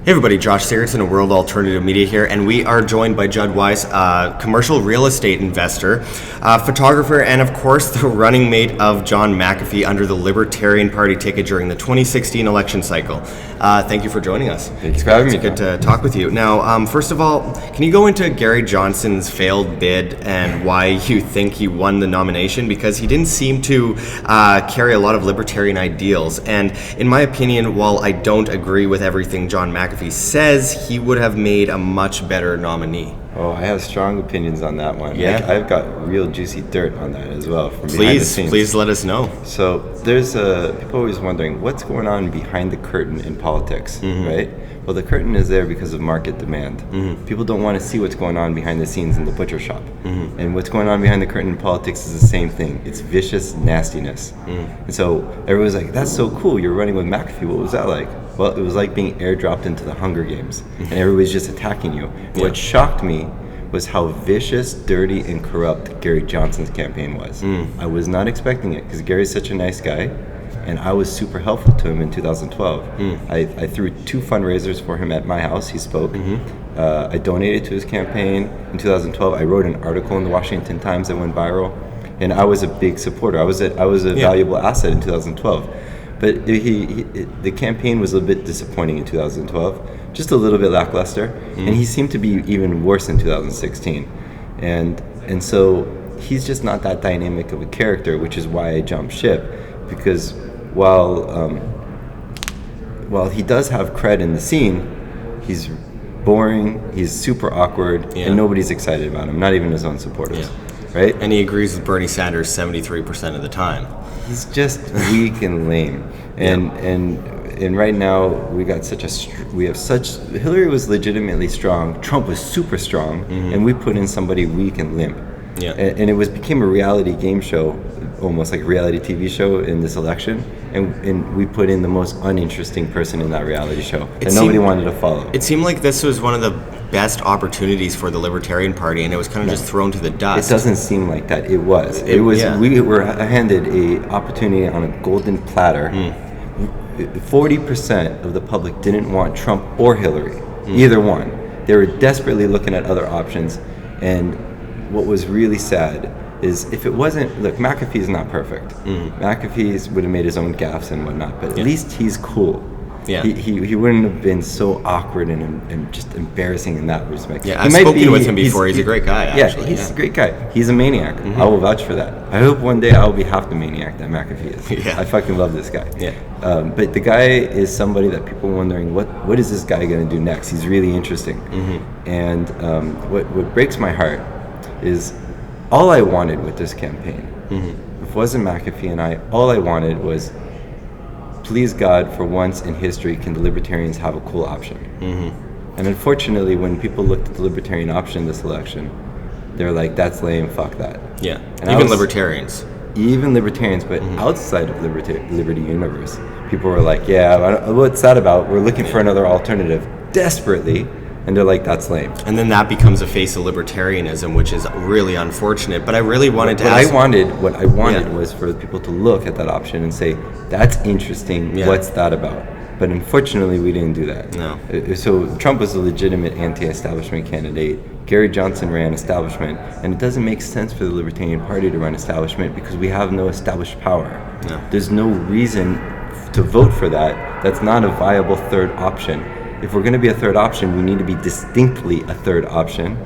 Hey everybody, Josh Sigurdson of World Alternative Media here, and we are joined by Judd Weiss, commercial real estate investor, photographer, and of course the running mate of John McAfee under the Libertarian Party ticket during the 2016 election cycle. Thank you for joining us. Thanks for having me. It's good to talk with you. Now, first of all, can you go into Gary Johnson's failed bid and why you think he won the nomination? Because he didn't seem to carry a lot of libertarian ideals, and in my opinion, while I don't agree with everything John McAfee says, he would have made a much better nominee. Oh, I have strong opinions on that one. Yeah? I've got real juicy dirt on that as well from behind the scenes. Please let us know. So there's people always wondering what's going on behind the curtain in politics, right? Well, the curtain is there because of market demand. People don't want to see what's going on behind the scenes in the butcher shop. And what's going on behind the curtain in politics is the same thing. It's vicious nastiness. And so everyone's like, that's so cool, you're running with McAfee. What was that like? Well, it was like being airdropped into the Hunger Games, and everybody's just attacking you. Yeah. What shocked me was how vicious, dirty, and corrupt Gary Johnson's campaign was. I was not expecting it, because Gary's such a nice guy, and I was super helpful to him in 2012. I threw 2 fundraisers for him at my house. He spoke. I donated to his campaign in 2012. I wrote an article in the Washington Times that went viral, and I was a big supporter. I was a valuable asset in 2012. But the campaign was a bit disappointing in 2012, just a little bit lackluster, and he seemed to be even worse in 2016. And so he's just not that dynamic of a character, which is why I jumped ship, because while he does have cred in the scene, he's boring, he's super awkward, and nobody's excited about him, not even his own supporters. Right? And he agrees with Bernie Sanders 73% of the time. He's just weak and lame, and right now we have such. Hillary was legitimately strong. Trump was super strong, and we put in somebody weak and limp. Yeah. And it became a reality game show, almost like a reality TV show in this election, and we put in the most uninteresting person in that reality show that nobody wanted to follow. It seemed like this was one of the best opportunities for the Libertarian Party, and it was kind of just thrown to the dust. It doesn't seem like that. It was. We were handed a opportunity on a golden platter. 40% of the public didn't want Trump or Hillary, either one. They were desperately looking at other options, and what was really sad is if it wasn't, look, McAfee's not perfect. McAfee would have made his own gaffes and whatnot, but at least he's cool. Yeah. He wouldn't have been so awkward and just embarrassing in that respect. Yeah, I've spoken with him before. He's a great guy, actually. Yeah, he's a great guy. He's a maniac. I will vouch for that. I hope one day I will be half the maniac that McAfee is. I fucking love this guy. But the guy is somebody that people are wondering, what is this guy going to do next? He's really interesting. And what breaks my heart is all I wanted with this campaign, if it wasn't McAfee and all I wanted was, please God, for once in history, can the Libertarians have a cool option? And unfortunately, when people looked at the Libertarian option this election, they're like, that's lame, fuck that. Yeah, and even Libertarians. Even Libertarians, but outside of Liberty Universe, people were like, yeah, what's that about? We're looking for another alternative desperately. And they're like, that's lame. And then that becomes a face of libertarianism, which is really unfortunate. But I really wanted to ask... What I wanted was for people to look at that option and say, that's interesting, what's that about? But unfortunately, we didn't do that. No. So Trump was a legitimate anti-establishment candidate. Gary Johnson ran establishment. And it doesn't make sense for the Libertarian Party to run establishment because we have no established power. No. There's no reason to vote for that. That's not a viable third option. If we're going to be a third option, we need to be distinctly a third option,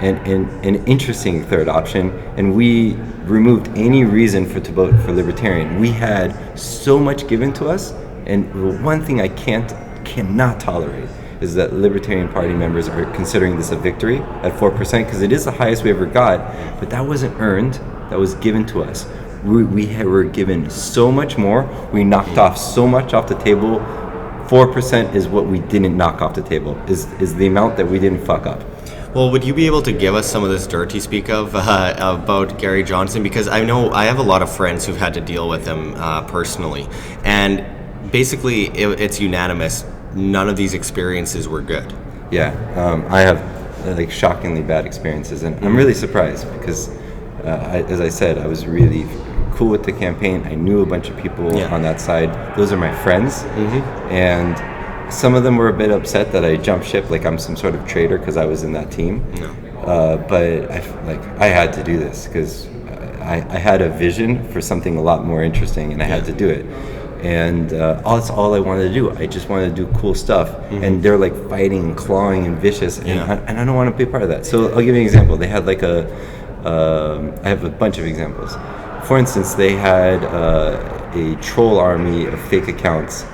and an interesting third option. And we removed any reason to vote for Libertarian. We had so much given to us, and one thing I cannot tolerate is that Libertarian Party members are considering this a victory at 4%, because it is the highest we ever got, but that wasn't earned, that was given to us. We were given so much more, we knocked off so much off the table. 4% is what we didn't knock off the table, is the amount that we didn't fuck up. Well, would you be able to give us some of this dirt you speak of about Gary Johnson? Because I know I have a lot of friends who've had to deal with him personally. And basically, it's unanimous. None of these experiences were good. Yeah, I have shockingly bad experiences. And I'm really surprised because, as I said, I was really cool with the campaign. I knew a bunch of people on that side. Those are my friends. And Some of them were a bit upset that I jumped ship, like I'm some sort of traitor because I was in that team. No. But I had to do this because I had a vision for something a lot more interesting, and I had to do it. And that's all I wanted to do. I just wanted to do cool stuff. And they're like fighting and clawing and vicious, and I don't want to be part of that. So I'll give you an example. They had like I have a bunch of examples. For instance, they had a troll army of fake accounts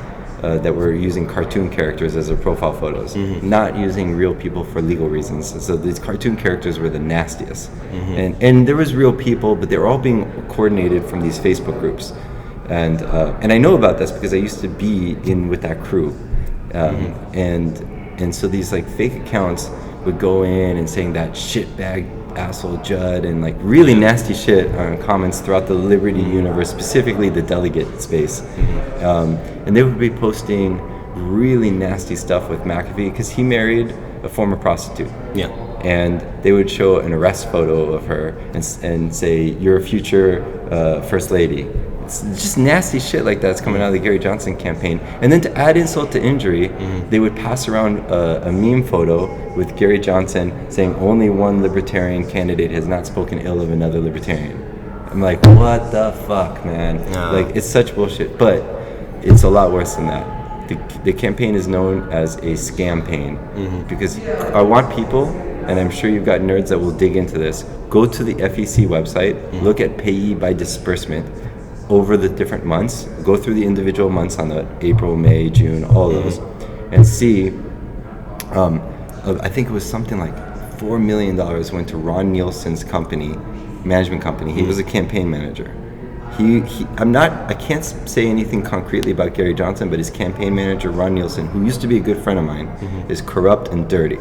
that were using cartoon characters as their profile photos, not using real people for legal reasons. So these cartoon characters were the nastiest. And there was real people, but they were all being coordinated from these Facebook groups. And I know about this because I used to be in with that crew. And so these like fake accounts would go in and saying that shitbag asshole Judd and like really nasty shit on comments throughout the Liberty universe, specifically the delegate space. And they would be posting really nasty stuff with McAfee because he married a former prostitute. Yeah. And they would show an arrest photo of her and say, "You're a future first lady." It's just nasty shit like that's coming out of the Gary Johnson campaign. And then to add insult to injury, they would pass around a meme photo with Gary Johnson saying only one libertarian candidate has not spoken ill of another libertarian. I'm like, what the fuck, man? Like, it's such bullshit. But it's a lot worse than that. The campaign is known as a scam-paign because I want people, and I'm sure you've got nerds that will dig into this, go to the FEC website, look at payee by disbursement over the different months, go through the individual months on the April, May, June, all those, and see, I think it was something like $4 million went to Ron Nielsen's company, management company. He was a campaign manager. I can't say anything concretely about Gary Johnson, but his campaign manager, Ron Nielsen, who used to be a good friend of mine, is corrupt and dirty.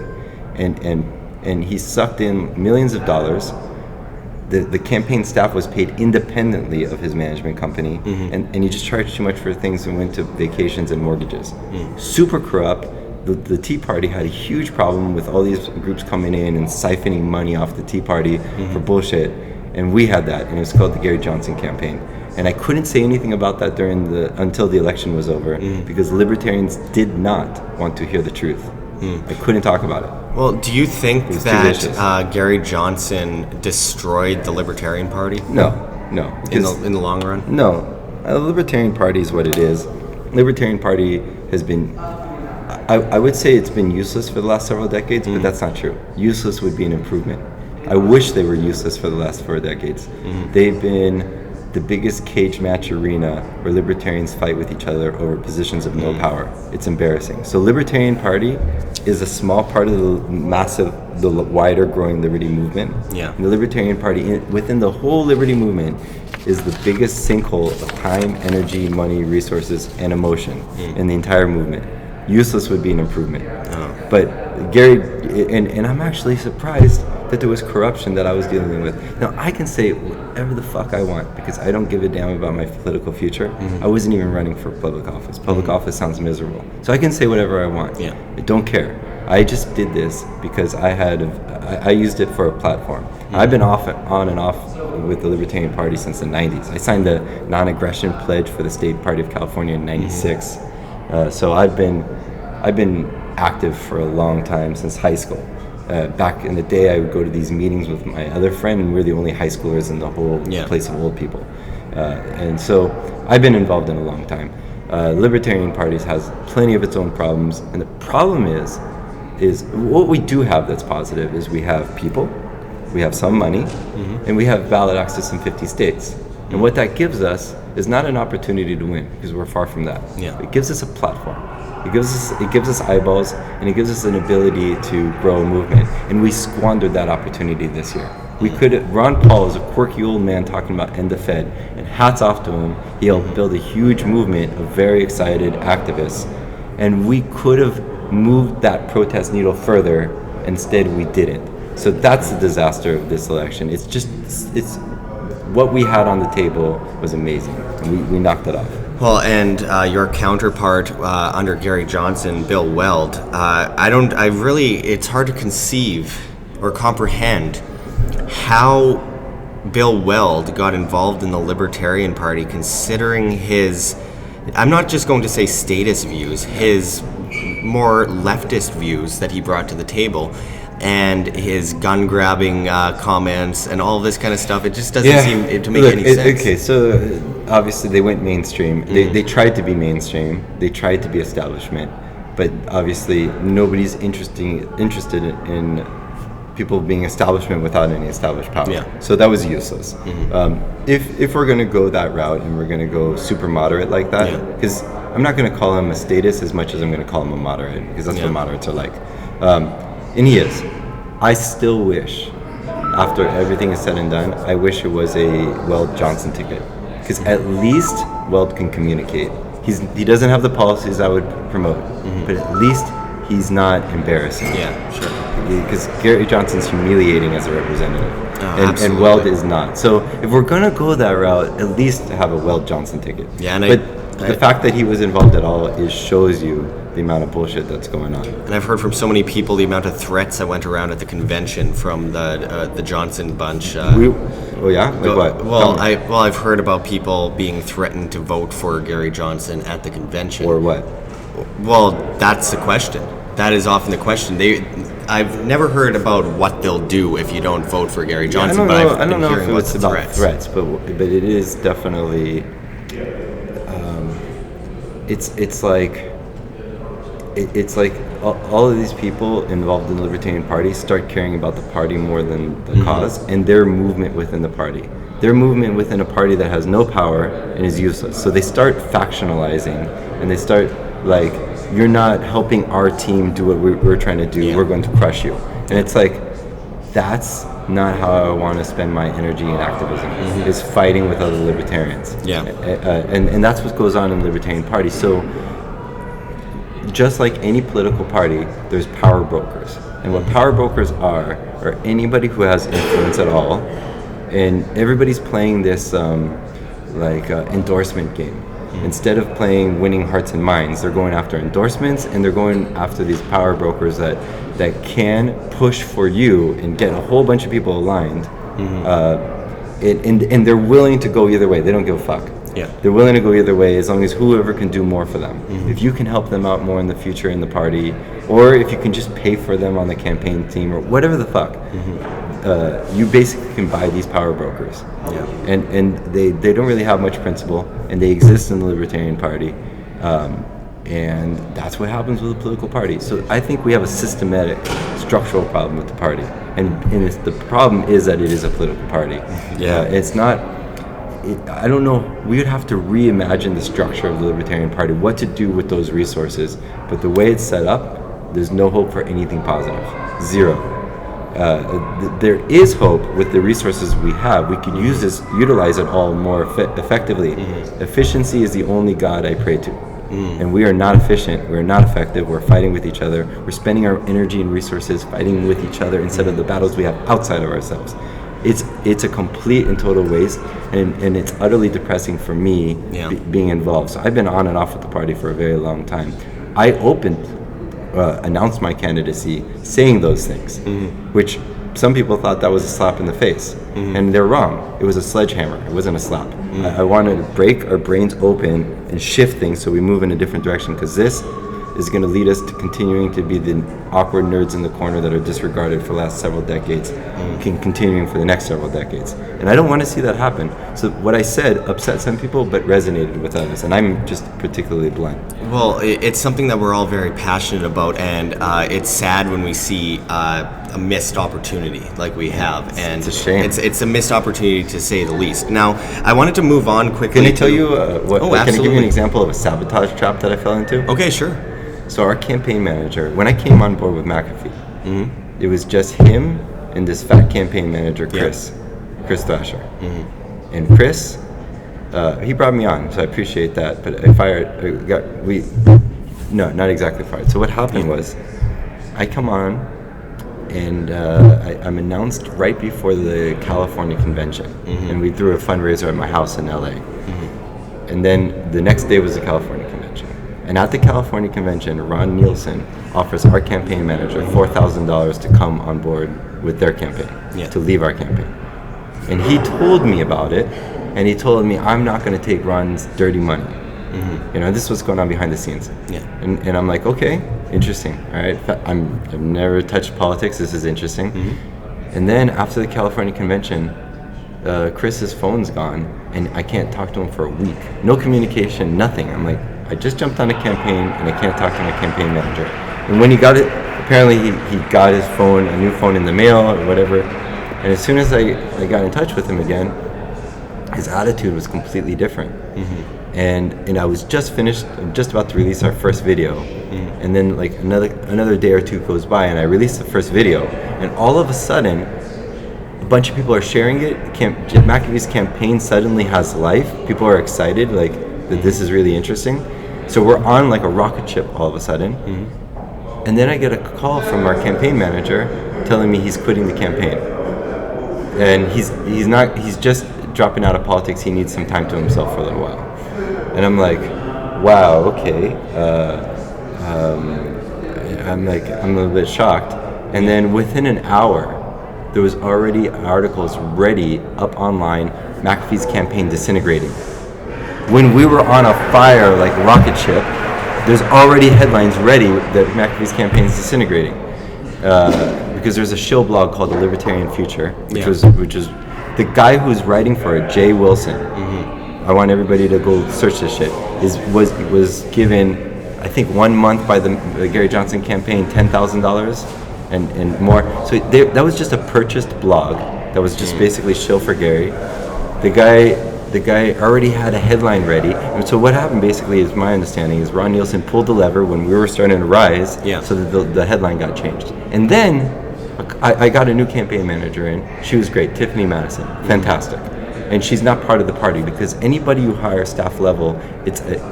And he sucked in millions of dollars. The campaign staff was paid independently of his management company, and he just charged too much for things and went to vacations and mortgages. Super corrupt. The Tea Party had a huge problem with all these groups coming in and siphoning money off the Tea Party for bullshit. And we had that, and it was called the Gary Johnson campaign. And I couldn't say anything about that until the election was over, because libertarians did not want to hear the truth. I couldn't talk about it. Well, do you think that Gary Johnson destroyed the Libertarian Party? No. In the long run? No. The Libertarian Party is what it is. Libertarian Party has been, I would say it's been useless for the last several decades, but that's not true. Useless would be an improvement. I wish they were useless for the last 4 decades. They've been the biggest cage match arena where libertarians fight with each other over positions of no power. It's embarrassing. So Libertarian Party is a small part of the wider growing liberty movement. Yeah. And the Libertarian Party within the whole liberty movement is the biggest sinkhole of time, energy, money, resources, and emotion in the entire movement. Useless would be an improvement. But Gary, and I'm actually surprised that there was corruption that I was dealing with. Now, I can say whatever the fuck I want because I don't give a damn about my political future. I wasn't even running for public office. Public office sounds miserable. So I can say whatever I want. I don't care. I just did this because I used it for a platform. I've been on and off with the Libertarian Party since the 90s. I signed the non-aggression pledge for the State Party of California in 96. So I've been active for a long time, since high school. Back in the day, I would go to these meetings with my other friend, and we're the only high schoolers in the whole place of old people. And so I've been involved in a long time. Libertarian Party has plenty of its own problems, and the problem is what we do have that's positive is we have people, we have some money, and we have ballot access in 50 states. And what that gives us is not an opportunity to win, because we're far from that. It gives us a platform. It gives us eyeballs, and it gives us an ability to grow a movement. And we squandered that opportunity this year. Ron Paul is a quirky old man talking about end the Fed, and hats off to him. He helped build a huge movement of very excited activists. And we could have moved that protest needle further. Instead, we didn't. So that's the disaster of this election. It's what we had on the table was amazing. And we knocked it off. Well, and your counterpart under Gary Johnson, Bill Weld, it's hard to conceive or comprehend how Bill Weld got involved in the Libertarian Party, considering his, I'm not just going to say status views, his more leftist views that he brought to the table, and his gun-grabbing comments and all this kind of stuff, it just doesn't seem to make any sense. Okay, so obviously they went mainstream. They tried to be mainstream. They tried to be establishment, but obviously nobody's interested in people being establishment without any established power. Yeah. So that was useless. If we're going to go that route and we're going to go super moderate like that, because I'm not going to call him a statist as much as I'm going to call him a moderate, because that's what moderates are like. And he is. I still wish, after everything is said and done, I wish it was a Weld Johnson ticket, because at least Weld can communicate. He doesn't have the policies I would promote, but at least he's not embarrassing. Yeah, sure. Because Gary Johnson's humiliating as a representative, and Weld is not. So if we're gonna go that route, at least have a Weld Johnson ticket. Yeah, the fact that he was involved at all shows you the amount of bullshit that's going on. And I've heard from so many people the amount of threats that went around at the convention from the Johnson bunch. Oh yeah, like what? Well, I've heard about people being threatened to vote for Gary Johnson at the convention. Or what? Well, that's the question. That is often the question. I've never heard about what they'll do if you don't vote for Gary Johnson. I don't know if it's about threats, but it is definitely. It's like all of these people involved in the Libertarian Party start caring about the party more than the cause, and their movement within the party. Their movement within a party that has no power and is useless. So they start factionalizing, and they start like, you're not helping our team do what we're trying to do. We're going to crush you. And it's like, that's not how I want to spend my energy in activism, is fighting with other libertarians. Yeah. And that's what goes on in the Libertarian Party. So just like any political party, there's power brokers. And what power brokers are anybody who has influence at all. And everybody's playing this endorsement game. Instead of playing winning hearts and minds, they're going after endorsements, and they're going after these power brokers that can push for you and get a whole bunch of people aligned. And they're willing to go either way. They don't give a fuck. Yeah. They're willing to go either way as long as whoever can do more for them. If you can help them out more in the future in the party, or if you can just pay for them on the campaign team or whatever the fuck, you basically can buy these power brokers. Yeah. And they don't really have much principle, and they exist in the Libertarian Party. And that's what happens with a political party. So I think we have a systematic, structural problem with the party. And the problem is that it is a political party. Yeah. It's not... I don't know. We would have to reimagine the structure of the Libertarian Party, what to do with those resources. But the way it's set up, there's no hope for anything positive. Zero. There is hope with the resources we have. We could utilize it all more effectively. Efficiency is the only God I pray to. And we are not efficient. We're not effective. We're fighting with each other. We're spending our energy and resources fighting with each other instead of the battles we have outside of ourselves. It's a complete and total waste, and it's utterly depressing for me being involved. So I've been on and off with the party for a very long time. I announced my candidacy saying those things, which some people thought that was a slap in the face, and they're wrong. It was a sledgehammer. It wasn't a slap. I wanted to break our brains open and shift things so we move in a different direction, because this is going to lead us to continuing to be the awkward nerds in the corner that are disregarded for the last several decades, continuing for the next several decades. And I don't want to see that happen. So what I said upset some people, but resonated with others, and I'm just particularly blunt. Well, it's something that we're all very passionate about, and it's sad when we see a missed opportunity like we have. And it's a shame. It's a missed opportunity, to say the least. Now, I wanted to move on quickly. Can I tell you what? Oh, can I give absolutely. you an example of a sabotage trap that I fell into? Okay, sure. So our campaign manager, when I came on board with McAfee, it was just him and this fat campaign manager, Chris Thrasher. And Chris, he brought me on, so I appreciate that. But not exactly fired. So what happened was, I come on, and I'm announced right before the California convention, and we threw a fundraiser at my house in LA. And then the next day was the California convention. And at the California convention, Ron Nielsen offers our campaign manager $4,000 to come on board with their campaign, to leave our campaign. And he told me about it, and he told me, I'm not going to take Ron's dirty money. This was going on behind the scenes. And I'm like, okay, Interesting. All right. I've never touched politics. This is interesting. And then after the California convention, Chris's phone's gone, and I can't talk to him for a week. No communication, nothing. I'm like, I just jumped on a campaign, and I can't talk to my campaign manager. And when he got it, apparently he got his phone, a new phone in the mail or whatever. And as soon as I got in touch with him again, his attitude was completely different. And I was just about to release our first video, and then like another day or two goes by, and I released the first video, and all of a sudden, a bunch of people are sharing it. McAfee's campaign suddenly has life. People are excited, like that this is really interesting. So we're on like a rocket ship all of a sudden, and then I get a call from our campaign manager telling me he's quitting the campaign, and he's just dropping out of politics. He needs some time to himself for a little while. And I'm like, wow, okay. I'm a little bit shocked. And then within an hour, there was already articles ready up online, McAfee's campaign disintegrating. When we were on a fire like rocket ship, there's already headlines ready that McAfee's campaign is disintegrating. Because there's a shill blog called The Libertarian Future, which was the guy who's writing for it, Jay Wilson. I want everybody to go search this shit. Was given, I think, 1 month by the Gary Johnson campaign, $10,000 and more. So that was just a purchased blog. That was just basically shill for Gary. The guy already had a headline ready. And so what happened basically, is my understanding, is Ron Nielsen pulled the lever when we were starting to rise, so that the headline got changed. And then I got a new campaign manager in. She was great, Tiffany Madison, fantastic. And she's not part of the party, because anybody you hire staff level,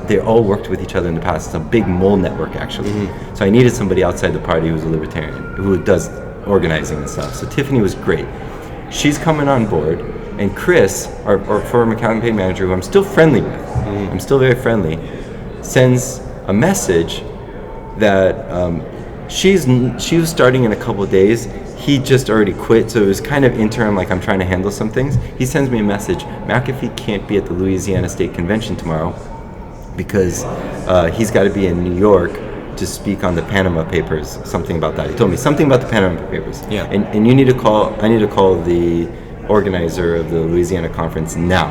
they all worked with each other in the past. It's a big mole network, actually. So I needed somebody outside the party who's a libertarian, who does organizing and stuff. So Tiffany was great. She's coming on board, and Chris, our former campaign manager, who I'm still friendly with, I'm still very friendly, sends a message that she was starting in a couple of days. He just already quit, so it was kind of interim, like I'm trying to handle some things. He sends me a message, McAfee can't be at the Louisiana State Convention tomorrow because he's got to be in New York to speak on the Panama Papers, something about that. He told me something about the Panama Papers. And I need to call the organizer of the Louisiana conference now,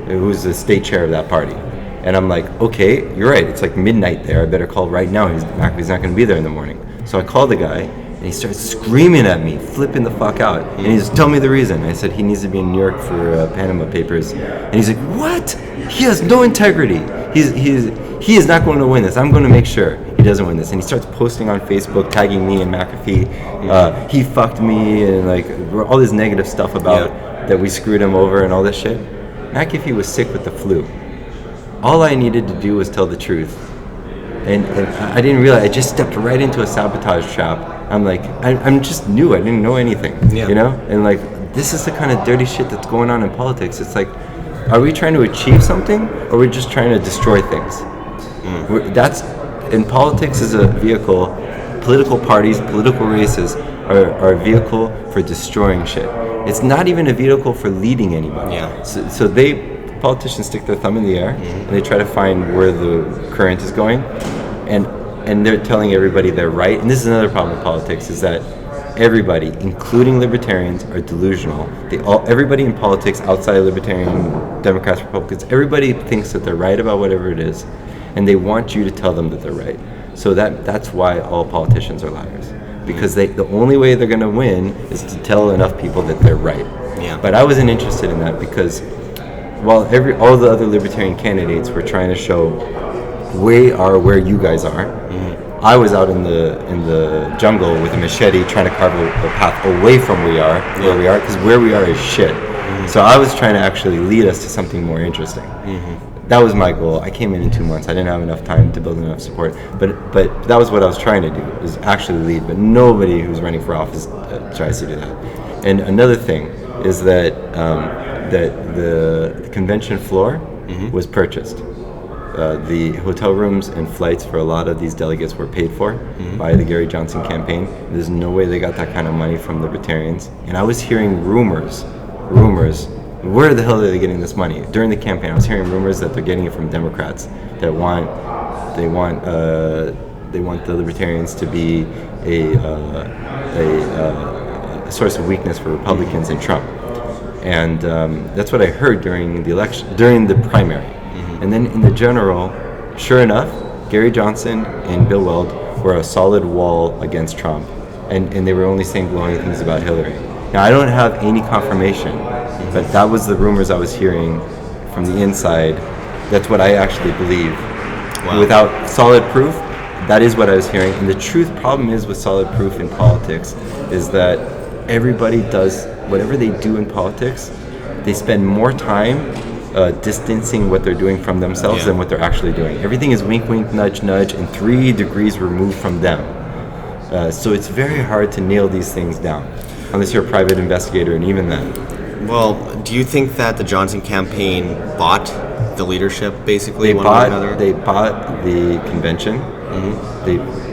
who's the state chair of that party. And I'm like, okay, you're right, it's like midnight there, I better call right now. McAfee's not going to be there in the morning. So I call the guy, and he starts screaming at me, flipping the fuck out. And he's tell me the reason. I said he needs to be in New York for Panama Papers. And he's like, what? He has no integrity. He is not going to win this. I'm going to make sure he doesn't win this. And he starts posting on Facebook, tagging me and McAfee. He fucked me, and like all this negative stuff about that we screwed him over and all this shit. McAfee was sick with the flu. All I needed to do was tell the truth. And I didn't realize, I just stepped right into a sabotage trap. I'm like, I'm just new, I didn't know anything, you know? And like, this is the kind of dirty shit that's going on in politics. It's like, are we trying to achieve something, or are we just trying to destroy things? In politics is a vehicle, political parties, political races are a vehicle for destroying shit. It's not even a vehicle for leading anybody. So politicians stick their thumb in the air, and they try to find where the current is going, and they're telling everybody they're right. And this is another problem with politics, is that everybody, including libertarians, are delusional. Everybody in politics, outside of libertarian, Democrats, Republicans, everybody thinks that they're right about whatever it is, and they want you to tell them that they're right. So that's why all politicians are liars, because the only way they're going to win is to tell enough people that they're right. But I wasn't interested in that, because while all the other libertarian candidates were trying to show we are where you guys are, I was out in the jungle with a machete trying to carve a path away from where we are, because where we are is shit. So I was trying to actually lead us to something more interesting. That was my goal. I came in 2 months. I didn't have enough time to build enough support, but that was what I was trying to do, is actually lead. But nobody who's running for office tries to do that. And another thing is that the convention floor was purchased. The hotel rooms and flights for a lot of these delegates were paid for by the Gary Johnson campaign. There's no way they got that kind of money from libertarians. And I was hearing rumors. Where the hell are they getting this money? During the campaign, I was hearing rumors that they're getting it from Democrats that want They want the Libertarians to be a source of weakness for Republicans and Trump. And that's what I heard during the election, during the primary. And then in the general, sure enough, Gary Johnson and Bill Weld were a solid wall against Trump. And they were only saying glowing things about Hillary. Now, I don't have any confirmation, but that was the rumors I was hearing from the inside. That's what I actually believe. Wow. Without solid proof, that is what I was hearing. And the problem is with solid proof in politics is that everybody does whatever they do in politics, they spend more time distancing what they're doing from themselves than what they're actually doing. Everything is wink, wink, nudge, nudge, and 3 degrees removed from them. So it's very hard to nail these things down, unless you're a private investigator, and even then. Well, do you think that the Johnson campaign bought the leadership, basically? They bought the convention.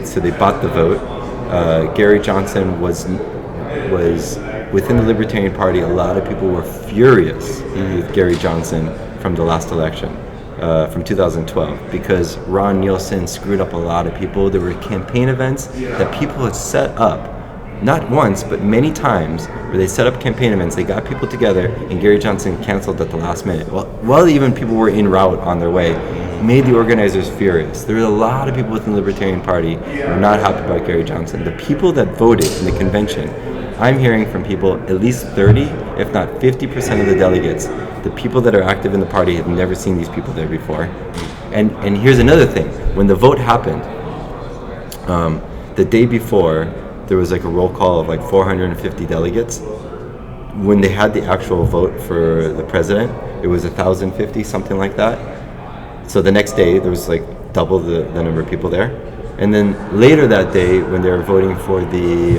So they bought the vote. Gary Johnson was within the Libertarian Party. A lot of people were furious with Gary Johnson from the last election, from 2012, because Ron Nielsen screwed up a lot of people. There were campaign events that people had set up, not once, but many times, where they set up campaign events, they got people together, and Gary Johnson canceled at the last minute. Well, while even people were en route on their way, made the organizers furious. There were a lot of people within the Libertarian Party who were not happy about Gary Johnson. The people that voted in the convention, I'm hearing from people, at least 30, if not 50% of the delegates, the people that are active in the party have never seen these people there before. And here's another thing. When the vote happened, the day before, there was like a roll call of like 450 delegates. When they had the actual vote for the president, it was 1,050, something like that. So the next day, there was like double the number of people there. And then later that day, when they were voting for the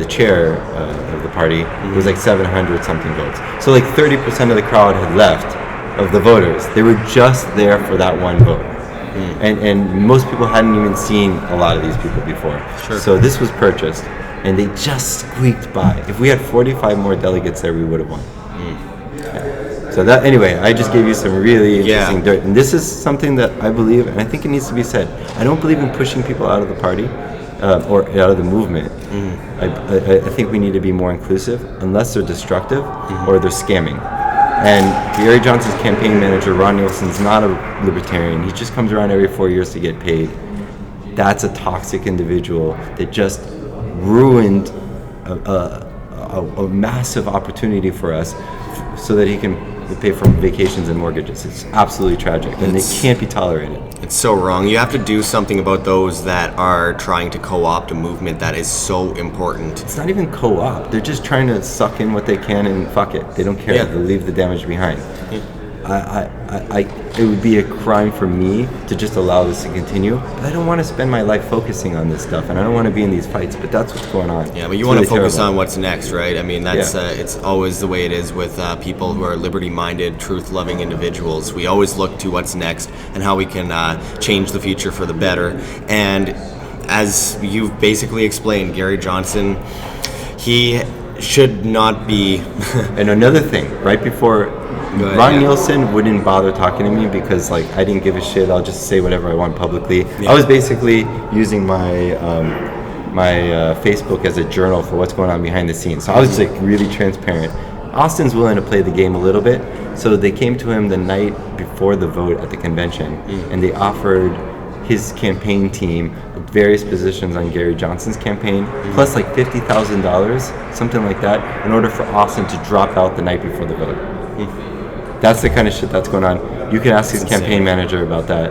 chair of the party, it was like 700 something votes. So like 30% of the crowd had left of the voters. They were just there for that one vote. And most people hadn't even seen a lot of these people before. Sure. So this was purchased, and they just squeaked by. If we had 45 more delegates there, we would have won. So that, anyway, I just gave you some really interesting dirt. And this is something that I believe, and I think it needs to be said. I don't believe in pushing people out of the party or out of the movement. I think we need to be more inclusive, unless they're destructive or they're scamming. And Gary Johnson's campaign manager, Ron Nielsen's not a libertarian. He just comes around every 4 years to get paid. That's a toxic individual that just ruined a massive opportunity for us so that he can pay for vacations and mortgages. It's absolutely tragic, and it can't be tolerated. It's so wrong. You have to do something about those that are trying to co-opt a movement that is so important. It's not even co-op. They're just trying to suck in what they can and fuck it. They don't care. Yeah. They'll leave the damage behind. It would be a crime for me to just allow this to continue. But I don't want to spend my life focusing on this stuff, and I don't want to be in these fights. But that's what's going on. Yeah, but you want to focus on what's next, right? I mean, that's it's always the way it is with people who are liberty-minded, truth-loving individuals. We always look to what's next and how we can change the future for the better. And as you've basically explained, Gary Johnson, he should not be. And another thing, right before. Ron Nielsen wouldn't bother talking to me because, like, I didn't give a shit. I'll just say whatever I want publicly. Yeah. I was basically using my Facebook as a journal for what's going on behind the scenes. So I was like really transparent. Austin's willing to play the game a little bit, so they came to him the night before the vote at the convention, and they offered his campaign team various positions on Gary Johnson's campaign, plus like $50,000, something like that, in order for Austin to drop out the night before the vote. That's the kind of shit that's going on. You can ask his campaign manager about that.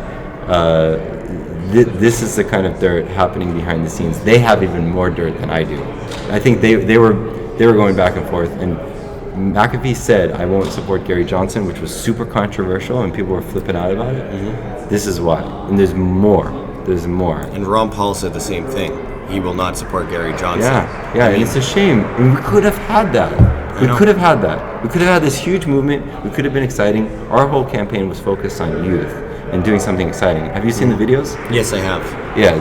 This is the kind of dirt happening behind the scenes. They have even more dirt than I do. I think they were going back and forth. And McAfee said, "I won't support Gary Johnson," which was super controversial, and people were flipping out about it. This is why. And there's more. There's more. And Ron Paul said the same thing. He will not support Gary Johnson. Yeah, and it's a shame. And we could have had that. We could have had that. We could have had this huge movement. We could have been exciting. Our whole campaign was focused on youth and doing something exciting. Have you seen the videos? Yes, I have. Yeah,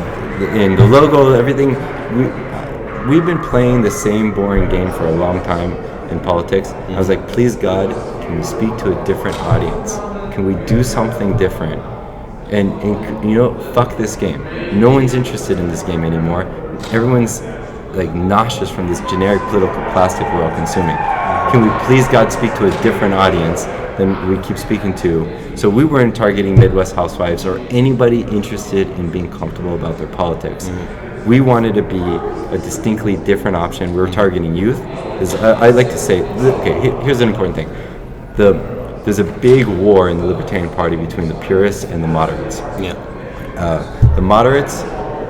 and the logo, everything. We've been playing the same boring game for a long time in politics. I was like, please God, can we speak to a different audience? Can we do something different? and fuck this game. No one's interested in this game anymore. Everyone's like nauseous from this generic political plastic we're all consuming. Can we please, God, speak to a different audience than we keep speaking to? So we weren't targeting Midwest housewives or anybody interested in being comfortable about their politics. We wanted to be a distinctly different option. We were targeting youth. I like to say, okay, here's an important thing. There's a big war in the Libertarian Party between the purists and the moderates. Yeah. The moderates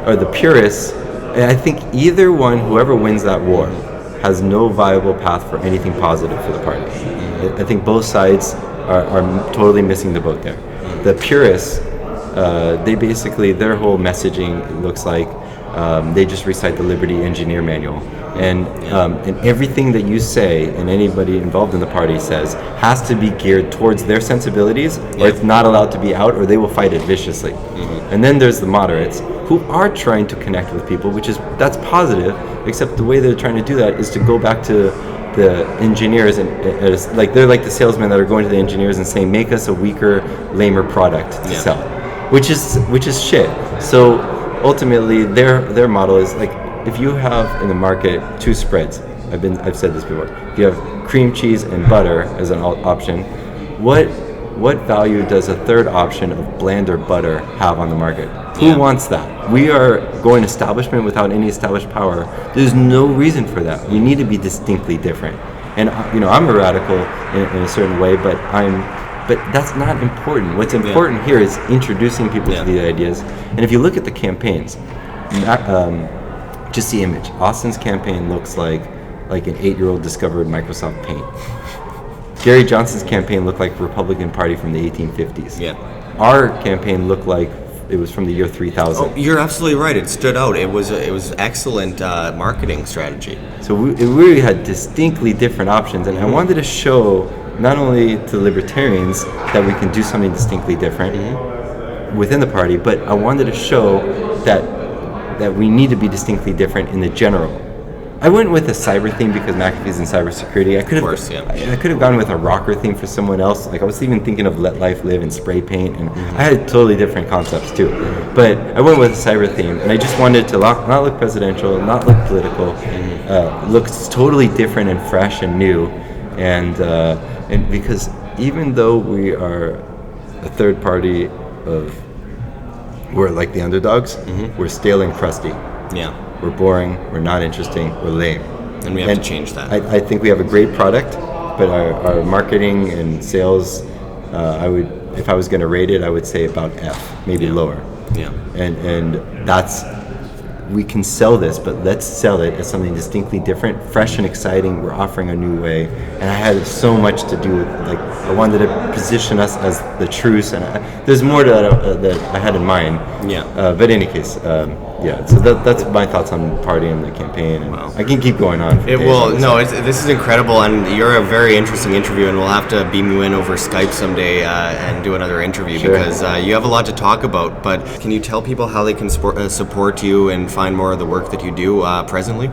or the purists, I think either one, whoever wins that war, has no viable path for anything positive for the party. I think both sides are totally missing the boat there. The purists, they basically, their whole messaging looks like they just recite the Liberty Engineer Manual. And everything that you say and anybody involved in the party says has to be geared towards their sensibilities, or it's not allowed to be out, or they will fight it viciously. And then there's the moderates, who are trying to connect with people, that's positive, except the way they're trying to do that is to go back to the engineers and like they're like the salesmen that are going to the engineers and saying, make us a weaker, lamer product to sell, which is shit. So ultimately, their model is like, if you have in the market two spreads, I've said this before. If you have cream cheese and butter as an option, what value does a third option of blander butter have on the market? Who wants that? We are going establishment without any established power. There's no reason for that. We need to be distinctly different. And I'm a radical in a certain way, but that's not important. What's important here is introducing people to the ideas. And if you look at the campaigns, just the image. Austin's campaign looks like an 8-year-old discovered Microsoft Paint. Gary Johnson's campaign looked like Republican Party from the 1850s. Yeah. Our campaign looked like it was from the year 3000. Oh, you're absolutely right. It stood out. It was excellent marketing strategy. So it really had distinctly different options, and I wanted to show not only to libertarians that we can do something distinctly different within the party, but I wanted to show that we need to be distinctly different in the general. I went with a cyber theme because McAfee's in cybersecurity. I could have gone with a rocker theme for someone else. Like I was even thinking of Let Life Live and spray paint, and I had totally different concepts too. But I went with a cyber theme, and I just wanted to not look presidential, not look political, look totally different and fresh and new, and because even though we are a third party we're like the underdogs, we're stale and crusty. Yeah. We're boring, we're not interesting, we're lame. And we have to change that. I think we have a great product, but our marketing and sales, if I was going to rate it, I would say about F, maybe lower. Yeah. And that's, we can sell this, but let's sell it as something distinctly different, fresh and exciting. We're offering a new way. And I had so much to do with, like, I wanted to position us as the truce, and there's more to that I had in mind. Yeah. But in any case, so that's my thoughts on the party and the campaign. And I can keep going on. This is incredible, and you're a very interesting interview, and we'll have to beam you in over Skype someday and do another interview because you have a lot to talk about. But can you tell people how they can support you and find more of the work that you do presently?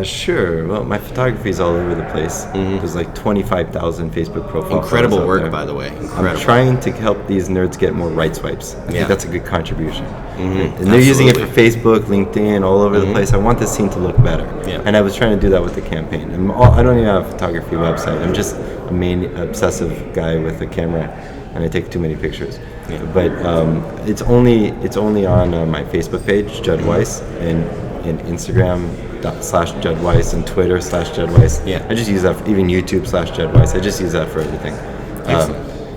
Sure. Well, my photography is all over the place. There's like 25,000 Facebook profiles. Incredible work, by the way. Incredible. I'm trying to help these nerds get more right swipes. I think that's a good contribution. And they're using it for Facebook, LinkedIn, all over the place. I want this scene to look better. Yeah. And I was trying to do that with the campaign. I don't even have a photography website. I'm just a main obsessive guy with a camera, and I take too many pictures. Yeah. But it's only on my Facebook page, Judd Weiss, and Instagram /Judd Weiss and Twitter /Judd Weiss. Yeah. I just use that for even YouTube /Judd Weiss. I just use that for everything.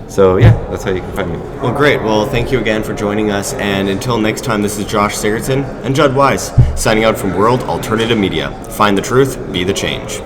So that's how you can find me. Well, great. Well, thank you again for joining us. And until next time, this is Josh Sigurdson and Judd Weiss signing out from World Alternative Media. Find the truth, be the change.